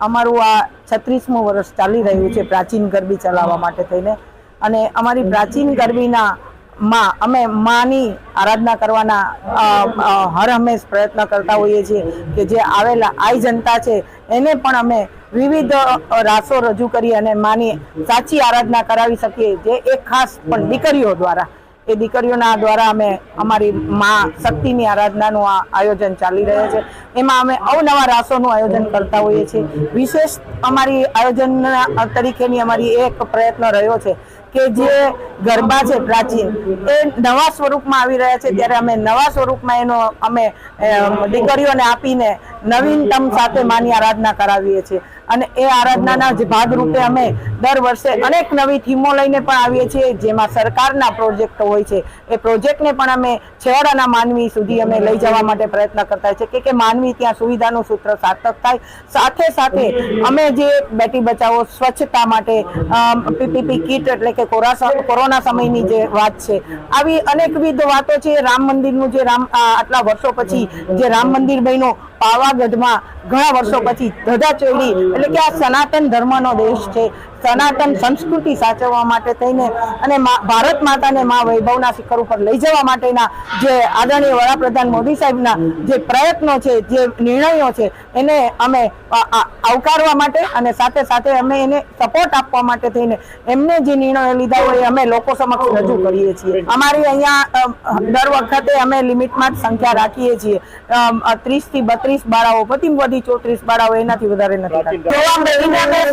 અમારું આ 36મું વર્ષ ચાલી રહ્યું છે પ્રાચીન ગરબી ચલાવવા માટે થઈને અને અમારી પ્રાચીન ગરબીના માં અમે માની આરાધના કરવાના હર હંમેશ પ્રયત્ન કરતા હોઈએ છીએ કે જે આવેલા આઈ જનતા છે એને પણ અમે વિવિધ રાસો રજૂ કરી અને માની સાચી આરાધના કરાવી શકીએ, જે એક ખાસ પણ દીકરીઓ દ્વારા એ દીકરીઓના દ્વારા અમે અમારી માં શક્તિની આરાધનાનું આ આયોજન ચાલી રહ્યો છે। એમાં અમે અવનવા રાસોનું આયોજન કરતા હોઈએ છીએ। વિશેષ અમારી આયોજન તરીકેની અમારી એક પ્રયત્ન રહ્યો છે કે જે ગરબા છે પ્રાચીન એ નવા સ્વરૂપમાં આવી રહ્યા છે, ત્યારે અમે નવા સ્વરૂપમાં એનો અમે દીકરીઓને આપીને નવીનતમ સાથે માની આરાધના કરાવીએ છીએ અને એ આરાધનાના જ ભાગરૂપે અમે દર વર્ષે અનેક નવી થીમો લઈને પણ આવીએ છીએ, જેમાં સરકારના પ્રોજેક્ટ હોય છે એ પ્રોજેક્ટને પણ અમે છેવાડાના માનવી સુધી અમે લઈ જવા માટે પ્રયત્ન કરતા છે કે માનવી ત્યાં સુવિધાનું સૂત્ર સાર્થક થાય। સાથે સાથે અમે જે બેટી બચાવો સ્વચ્છતા માટે પીપીપી કીટ એટલે કે કોરોના સમયની જે વાત છે, આવી અનેકવિધ વાતો છે। રામ મંદિરનું જે આટલા વર્ષો પછી જે રામ મંદિર બન્યું પાવાગઢમાં ઘણા વર્ષો પછી ધજા ચોડી એટલે કે આ સનાતન ધર્મનો દેશ છે, સનાતન સંસ્કૃતિ સાચવવા માટે થઈને અને ભારત માતાને મા વૈભવના શિખર ઉપર લઈ જવા માટેના જે આદરણીય વડાપ્રધાન મોદી સાહેબના જે પ્રયત્નો છે, જે નિર્ણયો છે, એને અમે આવકારવા માટે અને સાથે સાથે અમે એને સપોર્ટ આપવા માટે થઈને એમને જે નિર્ણયો લીધા હોય અમે લોકો સમક્ષ રજૂ કરીએ છીએ। અમારી અહીંયા દર વખતે અમે લિમિટમાં જ સંખ્યા રાખીએ છીએ, 30 થી 32 બાળાઓ, વધી 34 બાળાઓ, એનાથી વધારે નથી।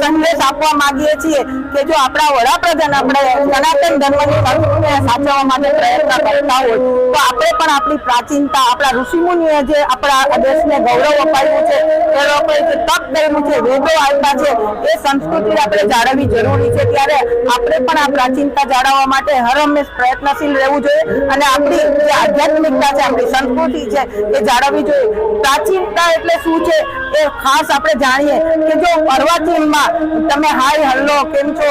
સંદેશ આપવા માંગીએ છીએ કે જો આપણા વડાપ્રધાન આપણે સનાતન ધર્મની સંસ્કૃતિને સાચવવા માટે પ્રયત્ન કરતા હોય તો આપણે પણ આપણી પ્રાચીનતા, આપણા ઋષિમુનિએ જે આપણા દેશને ગૌરવ અપાવ્યું છે, એ લોકોએ જે તપ કર્યું છે, વેદો આપ્યા છે, એ સંસ્કૃતિ આપણે જાળવવી જરૂરી છે। ત્યારે આપણે પણ આ પ્રાચીનતા જાળવવા માટે હર હંમેશ પ્રયત્નશીલ રહેવું જોઈએ અને આપણી જે આધ્યાત્મિકતા છે, આપણી સંસ્કૃતિ છે એ જાળવવી જોઈએ। પ્રાચીનતા એટલે શું છે એ ખાસ આપણે જાણીએ કે જો અર્વાચીનમાં તમે હાય હલ્લો કેમ છો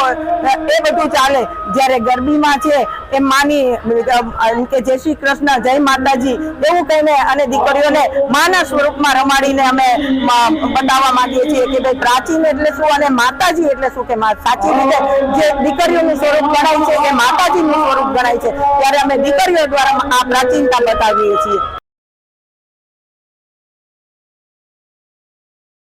એ બધું ચાલે, જ્યારે ગરબીમાં છે એ માની કે જય શ્રી કૃષ્ણ, જય માતાજી એવું કહીને અને દીકરીઓને માના સ્વરૂપમાં રમાડીને અમે બતાવવા માંગીએ છીએ કે ભાઈ પ્રાચીન એટલે શું અને માતાજી એટલે શું, કે સાચી રીતે જે દીકરીઓનું સ્વરૂપ ગણાય છે કે માતાજીનું સ્વરૂપ ગણાય છે, ત્યારે અમે દીકરીઓ દ્વારા આ પ્રાચીનતા બતાવીએ છીએ।